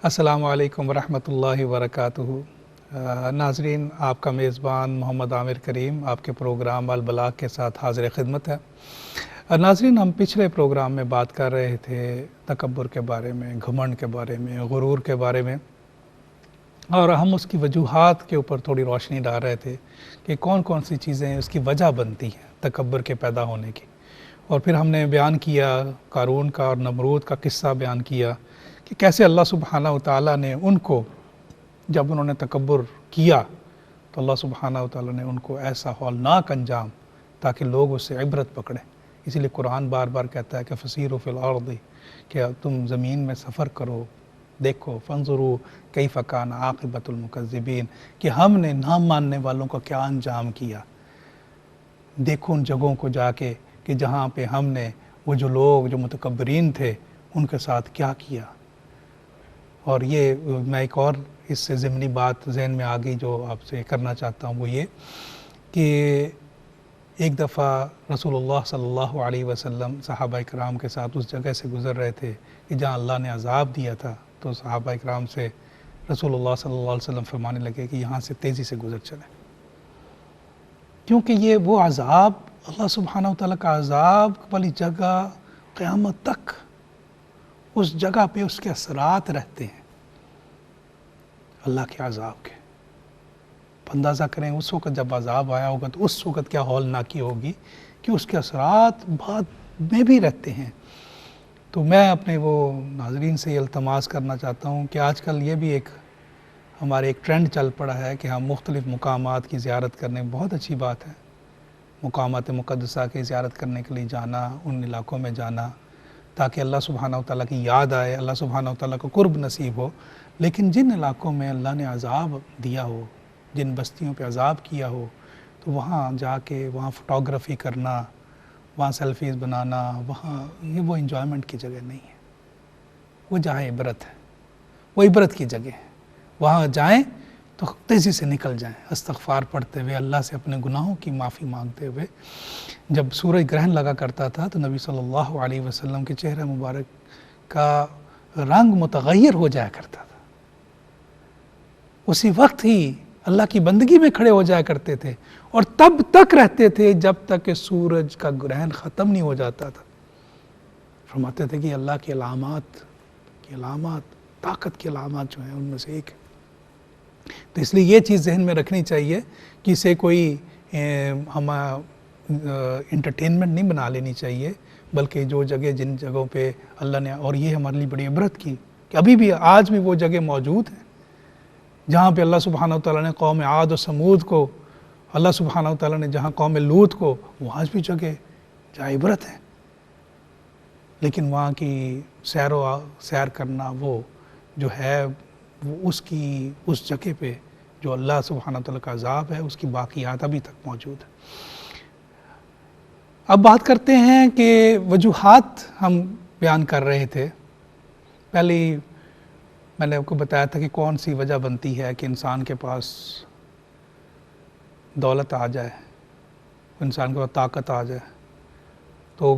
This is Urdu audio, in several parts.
السلام علیکم ورحمۃ اللہ وبرکاتہ۔ ناظرین، آپ کا میزبان محمد عامر کریم آپ کے پروگرام البلاغ کے ساتھ حاضر خدمت ہے۔ ناظرین، ہم پچھلے پروگرام میں بات کر رہے تھے تکبر کے بارے میں، گھمنڈ کے بارے میں، غرور کے بارے میں، اور ہم اس کی وجوہات کے اوپر تھوڑی روشنی ڈال رہے تھے کہ کون کون سی چیزیں اس کی وجہ بنتی ہیں تکبر کے پیدا ہونے کی۔ اور پھر ہم نے بیان کیا قارون کا اور نمرود کا قصہ بیان کیا کہ کیسے اللہ سبحانہ وتعالیٰ نے ان کو، جب انہوں نے تکبر کیا تو اللہ سبحانہ وتعالیٰ نے ان کو ایسا ہولناک انجام تاکہ لوگ اس سے عبرت پکڑیں۔ اسی لیے قرآن بار بار کہتا ہے کہ فسیروا فی الارض، کہ تم زمین میں سفر کرو، دیکھو فانظروا کیف کان عاقبۃ المکذبین، کہ ہم نے نہ ماننے والوں کا کیا انجام کیا۔ دیکھو ان جگہوں کو جا کے کہ جہاں پہ ہم نے وہ جو لوگ جو متکبرین تھے ان کے ساتھ کیا کیا۔ اور یہ میں ایک اور اس سے ضمنی بات ذہن میں آ گئی جو آپ سے کرنا چاہتا ہوں، وہ یہ کہ ایک دفعہ رسول اللہ صلی اللہ علیہ وسلم صحابہ اکرام کے ساتھ اس جگہ سے گزر رہے تھے کہ جہاں اللہ نے عذاب دیا تھا، تو صحابہ اکرام سے رسول اللہ صلی اللہ علیہ وسلم فرمانے لگے کہ یہاں سے تیزی سے گزر چلیں، کیونکہ یہ وہ عذاب، اللہ سبحانہ وتعالیٰ کا عذاب والی جگہ قیامت تک اس جگہ پہ اس کے اثرات رہتے ہیں اللہ کے عذاب کے۔ اندازہ کریں اس وقت جب عذاب آیا ہوگا تو اس وقت کیا ہولناکی ہوگی کہ اس کے اثرات بعد میں بھی رہتے ہیں۔ تو میں اپنے وہ ناظرین سے یہ التماس کرنا چاہتا ہوں کہ آج کل یہ بھی ایک ہمارے ایک ٹرینڈ چل پڑا ہے کہ ہم مختلف مقامات کی زیارت کرنے، بہت اچھی بات ہے، مقامات مقدسہ کی زیارت کرنے کے لیے جانا، ان علاقوں میں جانا تاکہ اللہ سبحانہ وتعالیٰ کی یاد آئے، اللہ سبحانہ وتعالیٰ کو قرب نصیب ہو۔ لیکن جن علاقوں میں اللہ نے عذاب دیا ہو، جن بستیوں پہ عذاب کیا ہو، تو وہاں جا کے وہاں فوٹوگرافی کرنا، وہاں سیلفیز بنانا، وہاں یہ وہ انجوائمنٹ کی جگہ نہیں ہے، وہ جہاں عبرت ہے، وہ عبرت کی جگہ ہے۔ وہاں جائیں تو تیزی سے نکل جائیں، استغفار پڑھتے ہوئے، اللہ سے اپنے گناہوں کی معافی مانگتے ہوئے۔ جب سورج گرہن لگا کرتا تھا تو نبی صلی اللہ علیہ وسلم کے چہرہ مبارک کا رنگ متغیر ہو جایا کرتا تھا، اسی وقت ہی اللہ کی بندگی میں کھڑے ہو جایا کرتے تھے، اور تب تک رہتے تھے جب تک کہ سورج کا گرہن ختم نہیں ہو جاتا تھا۔ فرماتے تھے کہ اللہ کی علامات طاقت کی علامات جو ہیں ان میں سے ایک ہے۔ تو اس لیے یہ چیز ذہن میں رکھنی چاہیے کہ اسے کوئی ہم انٹرٹینمنٹ نہیں بنا لینی چاہیے، بلکہ جو جگہ جن جگہوں پہ اللہ نے، اور یہ ہمارے لیے بڑی عبرت کی کہ ابھی بھی آج بھی وہ جگہ موجود ہیں جہاں پہ اللہ سبحانہ وتعالیٰ نے قوم عاد و سمود کو، اللہ سبحانہ وتعالیٰ نے جہاں قوم لوط کو، وہ آج بھی جگہ جہاں عبرت ہے۔ لیکن وہاں کی سیر کرنا وہ جو ہے وہ اس جگہ پہ جو اللہ سبحانہ وتعالیٰ کا عذاب ہے اس کی باقیات ابھی تک موجود ہے۔ اب بات کرتے ہیں کہ وجوہات ہم بیان کر رہے تھے۔ پہلی میں نے آپ کو بتایا تھا کہ کون سی وجہ بنتی ہے کہ انسان کے پاس دولت آ جائے، انسان کے پاس طاقت آ جائے۔ تو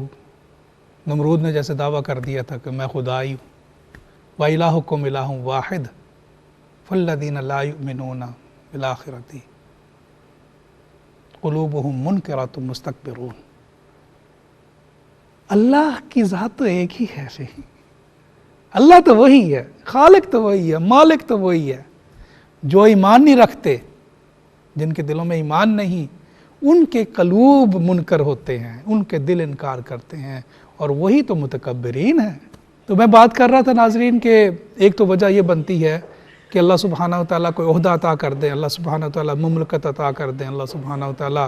نمرود نے جیسے دعویٰ کر دیا تھا کہ میں خدا ہی ہوں، وَإِلَٰهُكُمْ إِلَٰهٌ وَاحِدٌ فَالَّذِينَ لَا يُؤْمِنُونَ بِالْآخِرَةِ قُلُوبُهُمْ مُنْكِرَةٌ مُسْتَكْبِرُونَ۔ اللہ کی ذات تو ایک ہی ہے، صحیح، اللہ تو وہی ہے، خالق تو وہی ہے، مالک تو وہی ہے۔ جو ایمان نہیں رکھتے، جن کے دلوں میں ایمان نہیں، ان کے قلوب منکر ہوتے ہیں، ان کے دل انکار کرتے ہیں، اور وہی تو متکبرین ہیں۔ تو میں بات کر رہا تھا ناظرین کہ ایک تو وجہ یہ بنتی ہے کہ اللہ سبحانہ وتعالیٰ کو عہدہ عطا کر دیں، اللہ سبحانہ وتعالیٰ مملکت عطا کر دیں، اللہ سبحانہ وتعالیٰ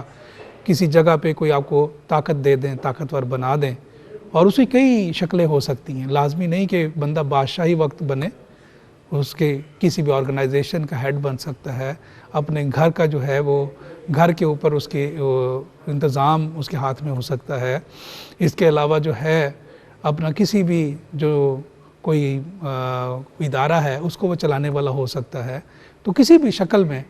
کسی جگہ پہ کوئی آپ کو طاقت دے دیں، طاقتور بنا دیں، اور اسی کئی شکلیں ہو سکتی ہیں۔ لازمی نہیں کہ بندہ بادشاہی وقت بنے، اس کے کسی بھی آرگنائزیشن کا ہیڈ بن سکتا ہے، اپنے گھر کا جو ہے وہ گھر کے اوپر اس کے انتظام اس کے ہاتھ میں ہو سکتا ہے۔ اس کے علاوہ جو ہے اپنا کسی بھی جو کوئی ادارہ ہے اس کو وہ چلانے والا ہو سکتا ہے۔ تو کسی بھی شکل میں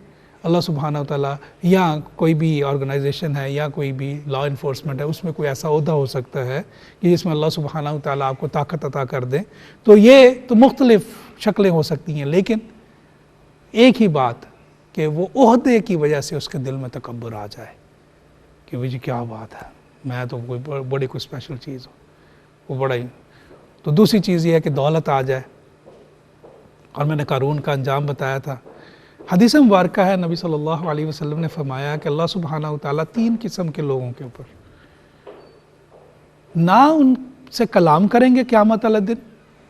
اللہ سبحانہ و تعالیٰ، یا کوئی بھی آرگنائزیشن ہے یا کوئی بھی لا انفورسمنٹ ہے، اس میں کوئی ایسا عہدہ ہو سکتا ہے کہ جس میں اللہ سبحانہ و تعالیٰ آپ کو طاقت عطا کر دیں، تو یہ تو مختلف شکلیں ہو سکتی ہیں، لیکن ایک ہی بات کہ وہ عہدے کی وجہ سے اس کے دل میں تکبر آ جائے کہ وہ جی کیا بات ہے، میں تو کوئی بڑی کوئی اسپیشل چیز ہو، وہ بڑا ہی۔ تو دوسری چیز یہ ہے کہ دولت آ جائے، اور میں نے قارون کا انجام بتایا تھا۔ حدیث مبارکہ ہے، نبی صلی اللہ علیہ وسلم نے فرمایا کہ اللہ سبحانہ و تعالیٰ 3 قسم کے لوگوں کے اوپر نہ ان سے کلام کریں گے قیامت والے دن،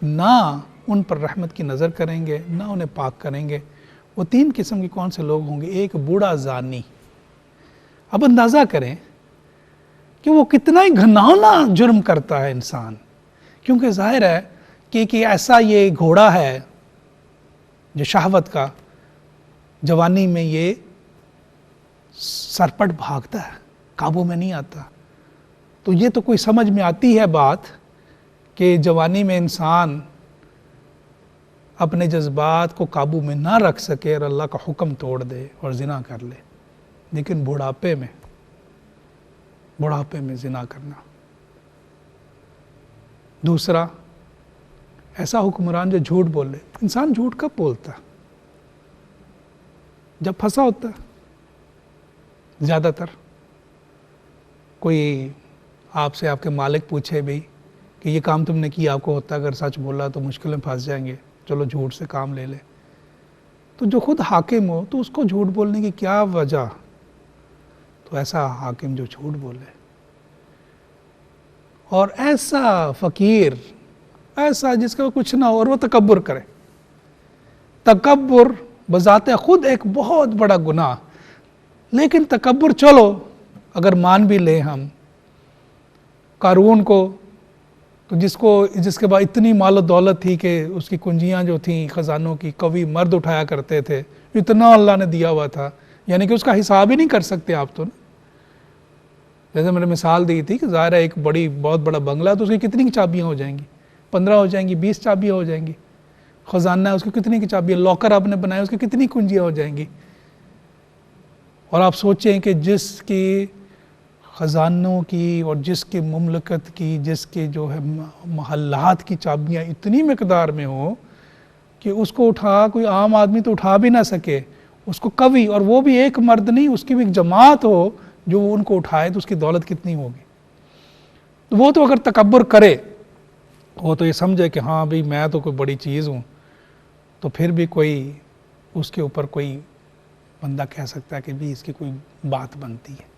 نہ ان پر رحمت کی نظر کریں گے، نہ انہیں پاک کریں گے۔ وہ 3 قسم کے کون سے لوگ ہوں گے؟ ایک بوڑھا زانی۔ اب اندازہ کریں کہ وہ کتنا ہی گھناؤنا جرم کرتا ہے انسان، کیونکہ ظاہر ہے کہ ایسا یہ گھوڑا ہے جو شہوت کا، جوانی میں یہ سرپٹ بھاگتا ہے، قابو میں نہیں آتا۔ تو یہ تو کوئی سمجھ میں آتی ہے بات کہ جوانی میں انسان اپنے جذبات کو قابو میں نہ رکھ سکے اور اللہ کا حکم توڑ دے اور زنا کر لے، لیکن بڑھاپے میں زنا کرنا۔ دوسرا، ایسا حکمران جو جھوٹ بولے۔ انسان جھوٹ کب بولتا؟ جب پھنسا ہوتا ہے۔ زیادہ تر کوئی آپ سے آپ کے مالک پوچھے بھی کہ یہ کام تم نے کیا، آپ کو ہوتا ہے اگر سچ بولا تو مشکل میں پھنس جائیں گے، چلو جھوٹ سے کام لے لے۔ تو جو خود حاکم ہو تو اس کو جھوٹ بولنے کی کیا وجہ؟ تو ایسا حاکم جو جھوٹ بولے، اور ایسا فقیر، ایسا جس کا کچھ نہ ہو اور وہ تکبر کرے۔ تکبر بذات خود ایک بہت بڑا گناہ، لیکن تکبر چلو اگر مان بھی لیں ہم قارون کو، تو جس کے بعد اتنی مال و دولت تھی کہ اس کی کنجیاں جو تھیں خزانوں کی قوی مرد اٹھایا کرتے تھے، اتنا اللہ نے دیا ہوا تھا، یعنی کہ اس کا حساب ہی نہیں کر سکتے آپ تو نا۔ جیسے میں نے مثال دی تھی کہ ظاہر ہے ایک بہت بڑا بنگلہ ہے تو اس کی کتنی چابیاں ہو جائیں گی؟ 15 ہو جائیں گی، 20 چابیاں ہو جائیں گی۔ خزانہ ہے، اس کی کتنی کی چابیاں؟ لاکر آپ نے بنایا، اس کی کتنی کنجیاں ہو جائیں گی؟ اور آپ سوچیں کہ جس کی خزانوں کی اور جس کی مملکت کی، جس کے جو ہے محلات کی چابیاں اتنی مقدار میں ہو کہ اس کو کوئی عام آدمی تو اٹھا بھی نہ سکے، اس کو قوی، اور وہ بھی ایک مرد نہیں، اس کی بھی ایک جماعت ہو جو ان کو اٹھائے، تو اس کی دولت کتنی ہوگی؟ تو وہ تو اگر تکبر کرے، وہ تو یہ سمجھے کہ ہاں بھئی میں تو کوئی بڑی چیز ہوں، تو پھر بھی کوئی اس کے اوپر کوئی بندہ کہہ سکتا ہے کہ بھی اس کی کوئی بات بنتی ہے۔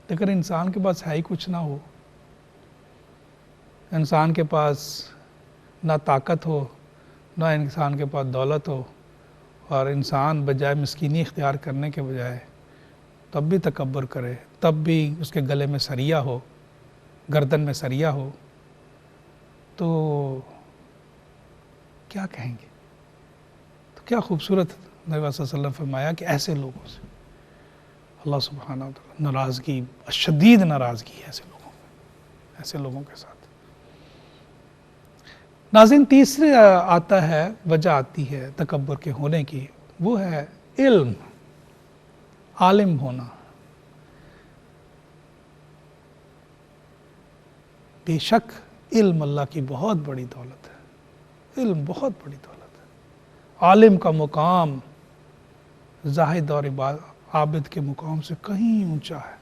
لیکن انسان کے پاس ہے ہی کچھ نہ ہو، انسان کے پاس نہ طاقت ہو، نہ انسان کے پاس دولت ہو، اور انسان بجائے مسکینی اختیار کرنے کے بجائے تب بھی تکبر کرے، تب بھی اس کے گلے میں سریا ہو، گردن میں سریا ہو، تو کیا کہیں گے؟ تو کیا خوبصورت نبی صلی اللہ علیہ وسلم فرمایا کہ ایسے لوگوں سے اللہ سبحانہ و تعالی ناراضگی، شدید ناراضگی ہے ایسے لوگوں کے ساتھ۔ ناظرین، تیسرے آتا ہے، وجہ آتی ہے تکبر کے ہونے کی، وہ ہے علم، عالم ہونا۔ بے شک علم اللہ کی بہت بڑی دولت ہے، علم بہت بڑی دولت ہے۔ عالم کا مقام زاہد اور عابد کے مقام سے کہیں اونچا ہے۔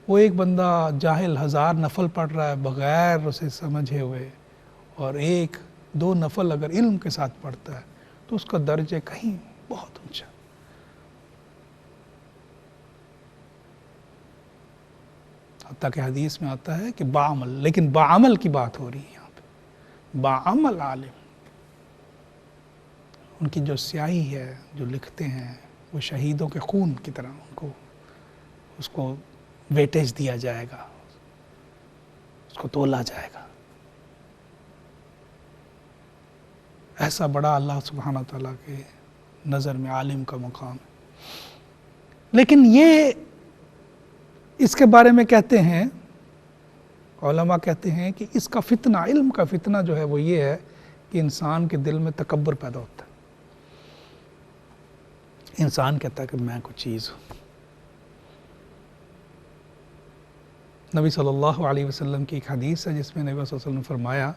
وہ ایک بندہ جاہل 1000 نفل پڑھ رہا ہے بغیر اسے سمجھے ہوئے، اور 1-2 نفل اگر علم کے ساتھ پڑھتا ہے تو اس کا درجہ کہیں بہت اونچا۔ حتیٰ کہ حدیث میں آتا ہے کہ باعمل، لیکن باعمل کی بات ہو رہی ہے یہاں پہ، باعمل عالم۔ ان کی جو سیاہی ہے، جو لکھتے ہیں، وہ شہیدوں کے خون کی طرح اس کو ویٹیج دیا جائے گا، اس کو تولا جائے گا۔ ایسا بڑا اللہ سبحانہ تعالیٰ کے نظر میں عالم کا مقام ہے۔ لیکن یہ اس کے بارے میں کہتے ہیں، علماء کہتے ہیں کہ اس کا فتنہ، علم کا فتنہ جو ہے وہ یہ ہے کہ انسان کے دل میں تکبر پیدا ہوتا ہے۔ انسان کہتا ہے کہ میں کوئی چیز ہوں۔ نبی صلی اللہ علیہ وسلم کی ایک حدیث ہے جس میں نبی صلی اللہ علیہ وسلم نے فرمایا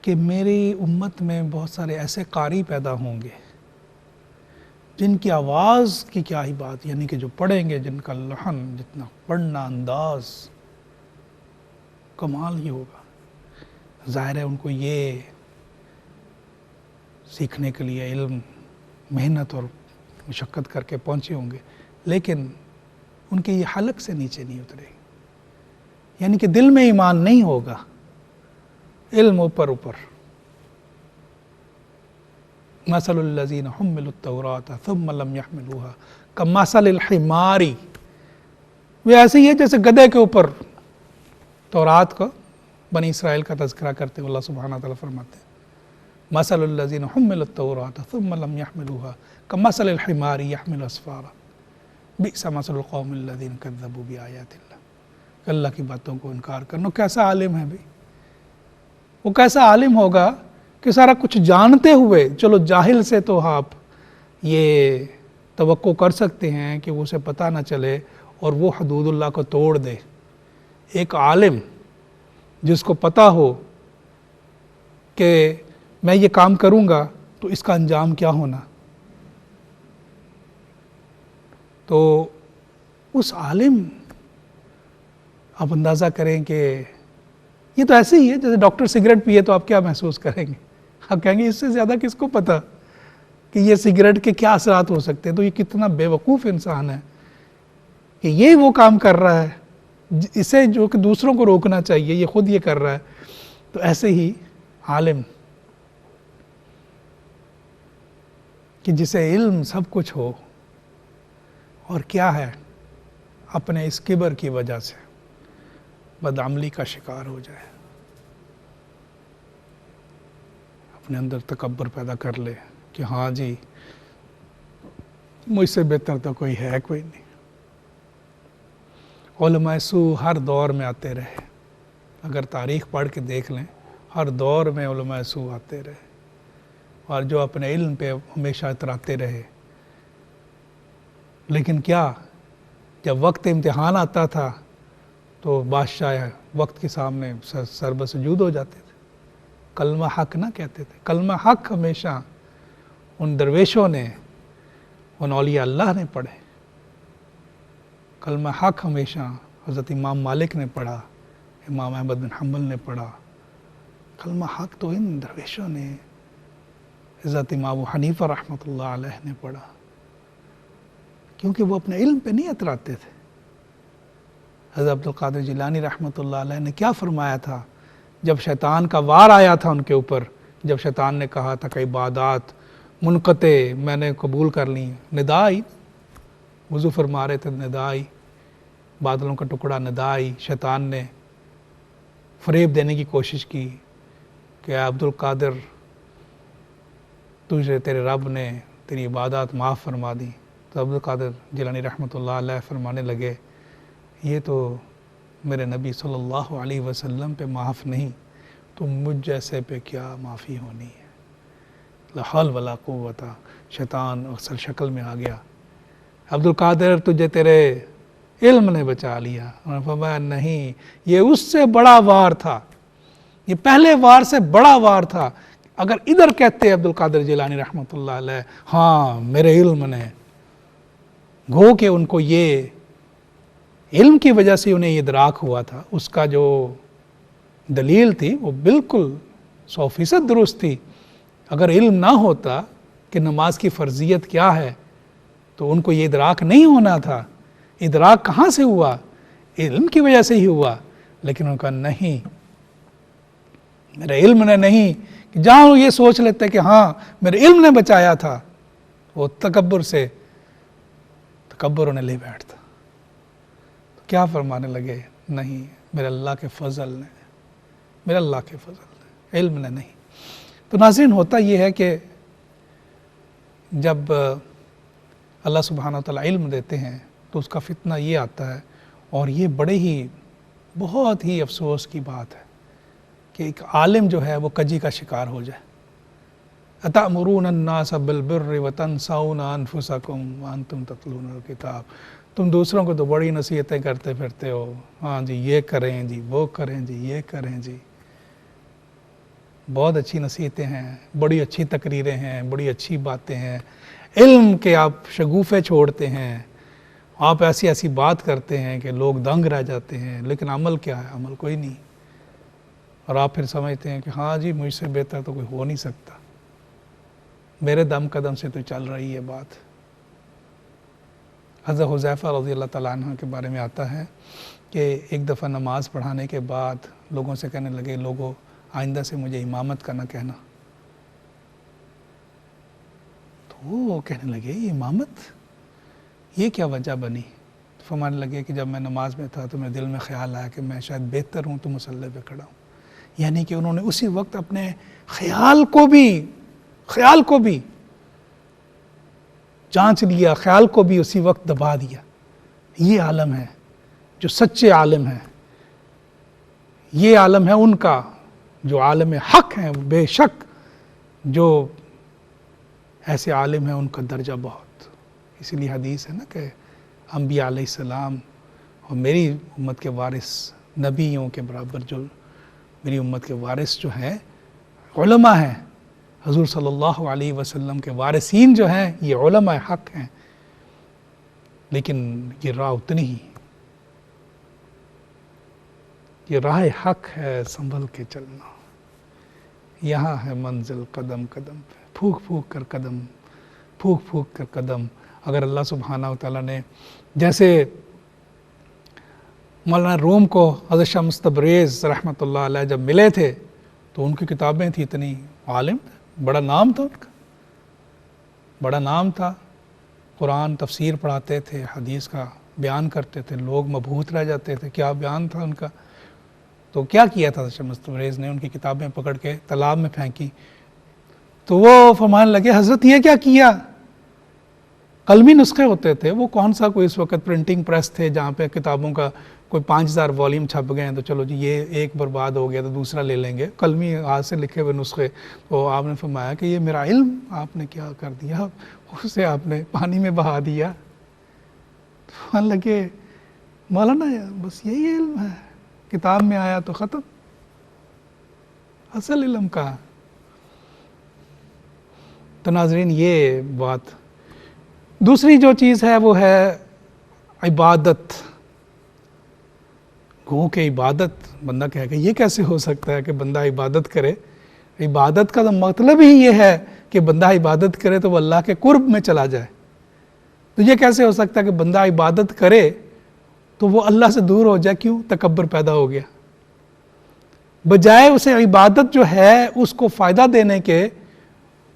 کہ میری امت میں بہت سارے ایسے قاری پیدا ہوں گے جن کی آواز کی کیا ہی بات، یعنی کہ جو پڑھیں گے جن کا لحن، جتنا پڑھنا انداز کمال ہی ہوگا۔ ظاہر ہے ان کو یہ سیکھنے کے لیے علم محنت اور مشقت کر کے پہنچے ہوں گے، لیکن ان کے یہ حلق سے نیچے نہیں اترے گی، یعنی کہ دل میں ایمان نہیں ہوگا، علم اوپر اوپر۔ مثل الذین حملوا التوراۃ ثم لم يحملوها کمثل الحمار، وہ ایسے ہی ہے جیسے گدھے کے اوپر تورات کو بنی اسرائیل کا تذکرہ کرتے ہوئے اللہ سبحانہ وتعالیٰ فرماتے ہیں مثل الذین حملوا التوراۃ ثم لم يحملوها کمثل الحمار يحمل اسفارا بئس مثل القوم الذین کذبوا بآیات اللہ۔ اللہ کی باتوں کو انکار کرنا، کیسا عالم ہے بھائی، وہ کیسا عالم ہوگا کہ سارا کچھ جانتے ہوئے، چلو جاہل سے تو آپ یہ توقع کر سکتے ہیں کہ اسے پتہ نہ چلے اور وہ حدود اللہ کو توڑ دے۔ ایک عالم جس کو پتہ ہو کہ میں یہ کام کروں گا تو اس کا انجام کیا ہونا، تو اس عالم آپ اندازہ کریں کہ یہ تو ایسے ہی ہے جیسے ڈاکٹر سگریٹ پیے تو آپ کیا محسوس کریں گے، آپ کہیں گے اس سے زیادہ کس کو پتہ کہ یہ سگریٹ کے کیا اثرات ہو سکتے ہیں۔ تو یہ کتنا بے وقوف انسان ہے کہ یہ وہ کام کر رہا ہے اسے جو کہ دوسروں کو روکنا چاہیے، یہ خود یہ کر رہا ہے۔ تو ایسے ہی عالم کہ جسے علم سب کچھ ہو اور کیا ہے اپنے اس کبر کی وجہ سے بدعملی کا شکار ہو جائے، اپنے اندر تکبر پیدا کر لے کہ ہاں جی مجھ سے بہتر تو کوئی ہے کوئی نہیں۔ علماء سو ہر دور میں آتے رہے، اگر تاریخ پڑھ کے دیکھ لیں ہر دور میں علماء سو آتے رہے اور جو اپنے علم پہ ہمیشہ اتراتے رہے، لیکن کیا جب وقت امتحان آتا تھا تو بادشاہ وقت کے سامنے سر بسجود ہو جاتے تھے، کلمہ حق نہ کہتے تھے۔ کلمہ حق ہمیشہ ان درویشوں نے، ان اولیاء اللہ نے پڑھے، کلمہ حق ہمیشہ حضرت امام مالک نے پڑھا، امام احمد بن حنبل نے پڑھا، کلمہ حق تو ان درویشوں نے، حضرت امام ابو حنیفہ رحمۃ اللہ علیہ نے پڑھا، کیونکہ وہ اپنے علم پہ نہیں اتراتے تھے۔ حضرت عبد القادر جیلانی رحمۃ اللہ علیہ نے کیا فرمایا تھا جب شیطان کا وار آیا تھا ان کے اوپر، جب شیطان نے کہا تھا کہ عبادات منقطع میں نے قبول کر لی، ندا آئی، وضو فرما رہے تھے ندا آئی، بادلوں کا ٹکڑا ندا آئی، شیطان نے فریب دینے کی کوشش کی کہ اے عبد القادر تجھے تیرے رب نے تیری عبادات معاف فرما دی۔ تو عبد القادر جیلانی رحمۃ اللہ علیہ فرمانے لگے یہ تو میرے نبی صلی اللہ علیہ وسلم پہ معاف نہیں تو مجھ جیسے پہ کیا معافی ہونی ہے۔ لا حول ولا قوت، شیطان اصل شکل میں آ گیا، عبد القادر تجھے تیرے علم نے بچا لیا۔ انہوں نے فرمایا نہیں، یہ اس سے بڑا وار تھا، یہ پہلے وار سے بڑا وار تھا۔ اگر ادھر کہتے عبد القادر جیلانی رحمۃ اللہ علیہ ہاں میرے علم نے، گو کہ ان کو یہ علم کی وجہ سے انہیں ادراک ہوا تھا، اس کا جو دلیل تھی وہ بالکل 100% درست تھی۔ اگر علم نہ ہوتا کہ نماز کی فرضیت کیا ہے تو ان کو یہ ادراک نہیں ہونا تھا۔ ادراک کہاں سے ہوا؟ علم کی وجہ سے ہی ہوا۔ لیکن ان کا نہیں، میرے علم نے نہیں، کہ جہاں وہ یہ سوچ لیتے کہ ہاں میرے علم نے بچایا تھا، وہ تکبر انہیں لے بیٹھتا۔ تو کیا فرمانے لگے؟ نہیں، میرے اللہ کے فضل نے، میرے اللہ کے فضل نے، علم نے نہیں۔ تو ناظرین ہوتا یہ ہے کہ جب اللہ سبحانہ وتعالی علم دیتے ہیں تو اس کا فتنہ یہ آتا ہے، اور یہ بہت ہی افسوس کی بات ہے کہ ایک عالم جو ہے وہ کجی کا شکار ہو جائے۔ اتأمرون الناس بالبر وتنسون انفسکم وانتم تتلون الکتاب، تم دوسروں کو تو بڑی نصیحتیں کرتے پھرتے ہو، ہاں جی یہ کریں جی وہ کریں جی یہ کریں جی، بہت اچھی نصیحتیں ہیں، بڑی اچھی تقریریں ہیں، بڑی اچھی باتیں ہیں، علم کے آپ شگوفے چھوڑتے ہیں، آپ ایسی ایسی بات کرتے ہیں کہ لوگ دنگ رہ جاتے ہیں، لیکن عمل کیا ہے؟ عمل کوئی نہیں، اور آپ پھر سمجھتے ہیں کہ ہاں جی مجھ سے بہتر تو کوئی ہو نہیں سکتا، میرے دم قدم سے تو چل رہی ہے بات۔ حضرت حذیفہ رضی اللہ تعالیٰ عنہ کے بارے میں آتا ہے کہ ایک دفعہ نماز پڑھانے کے بعد لوگوں سے کہنے لگے، لوگوں آئندہ سے مجھے امامت کا نہ کہنا۔ تو وہ کہنے لگے یہ امامت، یہ کیا وجہ بنی؟ فرمانے لگے کہ جب میں نماز میں تھا تو میرے دل میں خیال آیا کہ میں شاید بہتر ہوں تو مصلی پہ کھڑا ہوں، یعنی کہ انہوں نے اسی وقت اپنے خیال کو بھی جانچ لیا، خیال کو بھی اسی وقت دبا دیا۔ یہ عالم ہے جو سچے عالم ہیں، یہ عالم ہے ان کا جو عالم حق ہیں، بے شک جو ایسے عالم ہیں ان کا درجہ بہت، اسی لیے حدیث ہے نا کہ انبیاء علیہ السلام اور میری امت کے وارث نبیوں کے برابر جو میری امت کے وارث جو ہیں علماء ہیں، حضور صلی اللہ علیہ وسلم کے وارثین جو ہیں یہ علماء حق ہیں، لیکن یہ راہ اتنی ہی، یہ راہ حق ہے سنبھل کے چلنا، یہاں ہے منزل قدم قدم پہ، پھونک پھونک کر قدم۔ اگر اللہ سبحانہ وتعالیٰ نے جیسے مولانا روم کو حضرت شمس تبریز رحمۃ اللہ علیہ جب ملے تھے تو ان کی کتابیں تھیں اتنی، عالم بڑا نام تھا ان کا، بڑا نام تھا، قرآن تفسیر پڑھاتے تھے، حدیث کا بیان کرتے تھے، لوگ مبہوت رہ جاتے تھے کیا بیان تھا ان کا۔ تو کیا کیا تھا شمس تبریز نے؟ ان کی کتابیں پکڑ کے تالاب میں پھینکی، تو وہ فرمانے لگے حضرت یہ کیا کیا؟ قلمی نسخے ہوتے تھے، وہ کون سا کوئی اس وقت پرنٹنگ پریس تھے جہاں پہ کتابوں کا کوئی 5000 والیوم چھپ گئے ہیں تو چلو جی یہ ایک برباد ہو گیا تو دوسرا لے لیں گے، قلمی ہاتھ سے لکھے ہوئے نسخے۔ تو آپ نے فرمایا کہ یہ میرا علم آپ نے کیا کر دیا، اسے آپ نے پانی میں بہا دیا۔ تو لگے مولانا بس یہی علم ہے، کتاب میں آیا تو ختم، اصل علم کا۔ تو ناظرین یہ بات، دوسری جو چیز ہے وہ ہے عبادت۔ گو کہ عبادت، بندہ کہے کہ یہ کیسے ہو سکتا ہے کہ بندہ عبادت کرے؟ عبادت کا تو مطلب ہی یہ ہے کہ بندہ عبادت کرے تو وہ اللہ کے قرب میں چلا جائے۔ تو یہ کیسے ہو سکتا ہے کہ بندہ عبادت کرے تو وہ اللہ سے دور ہو جائے؟ کیوں؟ تکبر پیدا ہو گیا، بجائے اسے عبادت جو ہے اس کو فائدہ دینے کے،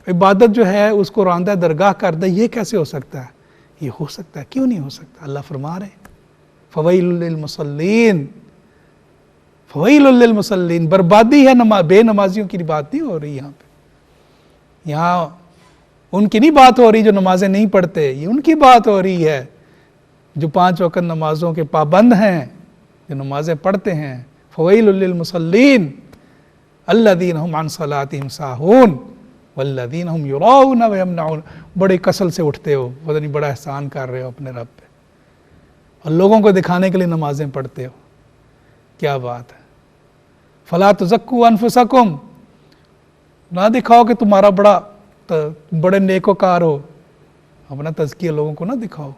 عبادت جو ہے اس کو راندہ درگاہ کر دے۔ یہ کیسے ہو سکتا ہے؟ یہ ہو سکتا ہے، کیوں نہیں ہو سکتا؟ اللہ فرما رہے ہیں فویل للمصلین، فویل للمصلین، بربادی ہے بے نمازیوں کی بات نہیں ہو رہی یہاں پہ، یہاں ان کی نہیں بات ہو رہی جو نمازیں نہیں پڑھتے، یہ ان کی بات ہو رہی ہے جو 5 وقت نمازوں کے پابند ہیں، جو نمازیں پڑھتے ہیں۔ فویل للمصلین الذین هم عن صلاتهم ساہون والذین هم یراؤون ویمنعون، بڑے کسل سے اٹھتے ہو، پتہ نہیں بڑا احسان کر رہے ہو اپنے رب پہ، اور لوگوں کو دکھانے کے لیے نمازیں پڑھتے ہو، کیا بات ہے۔ فلا تزکوا انفسکم، نہ دکھاؤ کہ تمہارا بڑے نیکوکار ہو، اپنا تزکیہ لوگوں کو نہ دکھاؤ۔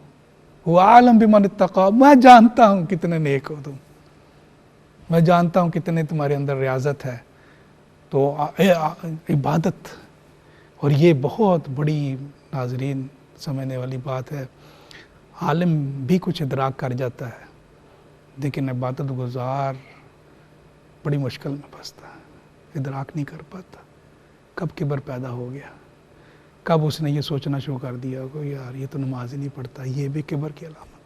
هو اعلم بمن اتقى، میں جانتا ہوں کتنے نیک ہو تم، میں جانتا ہوں کتنے تمہارے اندر ریاضت ہے۔ تو عبادت، اور یہ بہت بڑی ناظرین سمجھنے والی بات ہے، عالم بھی کچھ ادراک کر جاتا ہے لیکن عبادت گزار بڑی مشکل میں پھنستا ہے، ادراک نہیں کر پاتا۔ کب کبر پیدا ہو گیا، کب اس نے یہ سوچنا شروع کر دیا کہ یار یہ تو نماز ہی نہیں پڑھتا، یہ بھی کبر کی علامت،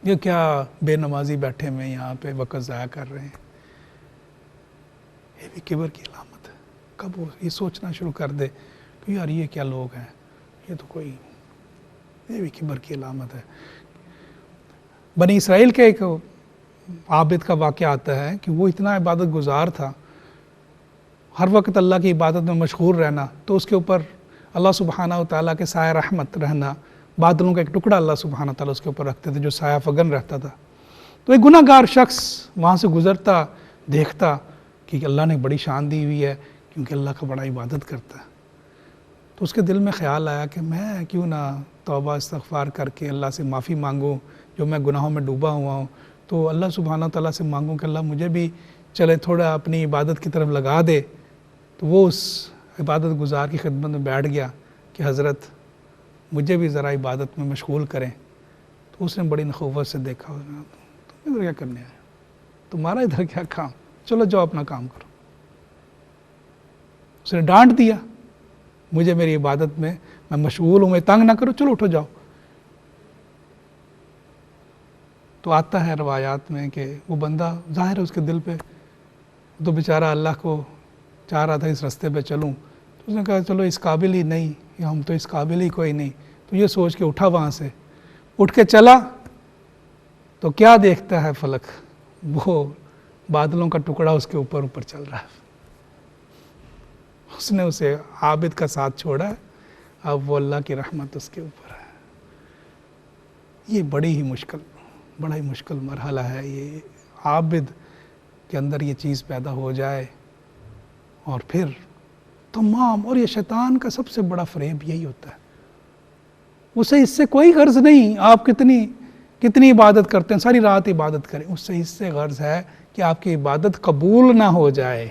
یہ کیا بے نمازی بیٹھے میں یہاں پہ وقت ضائع کر رہے ہیں، یہ بھی کبر کی علامت ہے۔ کب وہ یہ سوچنا شروع کر دے کہ یار یہ کیا لوگ ہیں، یہ تو کوئی، یہ بھی کبر کی علامت ہے۔ بنی اسرائیل کے ایک عابد کا واقعہ آتا ہے کہ وہ اتنا عبادت گزار تھا ہر وقت اللہ کی عبادت میں مشغول رہنا، تو اس کے اوپر اللہ سبحانہ و تعالیٰ کے سایہ رحمت رہنا، بادلوں کا ایک ٹکڑا اللہ سبحانہ و تعالیٰ اس کے اوپر رکھتے تھے جو سایہ فگن رہتا تھا. تو ایک گناہ گار شخص وہاں سے گزرتا، دیکھتا کہ اللہ نے بڑی شان دی ہوئی ہے کیونکہ اللہ کا بڑا عبادت کرتا ہے. تو اس کے دل میں خیال آیا کہ میں کیوں نہ توبہ استغفار کر کے اللہ سے معافی مانگوں، جو میں گناہوں میں ڈوبا ہوا ہوں. تو اللہ سبحانہ تعالیٰ سے مانگوں کہ اللہ مجھے بھی چلے تھوڑا اپنی عبادت کی طرف لگا دے. تو وہ اس عبادت گزار کی خدمت میں بیٹھ گیا کہ حضرت مجھے بھی ذرا عبادت میں مشغول کریں. تو اس نے بڑی نخوت سے دیکھا، تم ادھر کیا کرنے آئے، تمہارا ادھر کیا کام، چلو جاؤ اپنا کام کرو. اس نے ڈانٹ دیا، مجھے میری عبادت میں مشغول ہوں، میں تنگ نہ کرو، چلو اٹھو جاؤ. تو آتا ہے روایات میں کہ وہ بندہ ظاہر ہے اس کے دل پہ تو بیچارہ اللہ کو چاہ رہا تھا اس رستے پہ چلوں. تو اس نے کہا چلو اس قابل ہی نہیں، ہم تو اس قابل ہی کوئی نہیں. تو یہ سوچ کے اٹھا، وہاں سے اٹھ کے چلا تو کیا دیکھتا ہے فلک، وہ بادلوں کا ٹکڑا اس کے اوپر چل رہا ہے. اس نے اسے عابد کا ساتھ چھوڑا ہے، اب وہ اللہ کی رحمت اس کے اوپر ہے. یہ بڑا ہی مشکل مرحلہ ہے. یہ عابد کے اندر یہ چیز پیدا ہو جائے اور پھر تمام، اور یہ شیطان کا سب سے بڑا فریب یہی ہوتا ہے، اسے اس سے کوئی غرض نہیں آپ کتنی عبادت کرتے ہیں، ساری رات عبادت کریں، اس سے غرض ہے کہ آپ کی عبادت قبول نہ ہو جائے،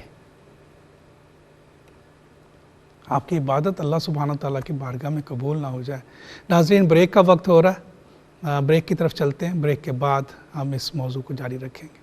آپ کی عبادت اللہ سبحانہ تعالیٰ کی بارگاہ میں قبول نہ ہو جائے. ناظرین بریک کا وقت ہو رہا ہے، بریک کی طرف چلتے ہیں، بریک کے بعد ہم اس موضوع کو جاری رکھیں گے.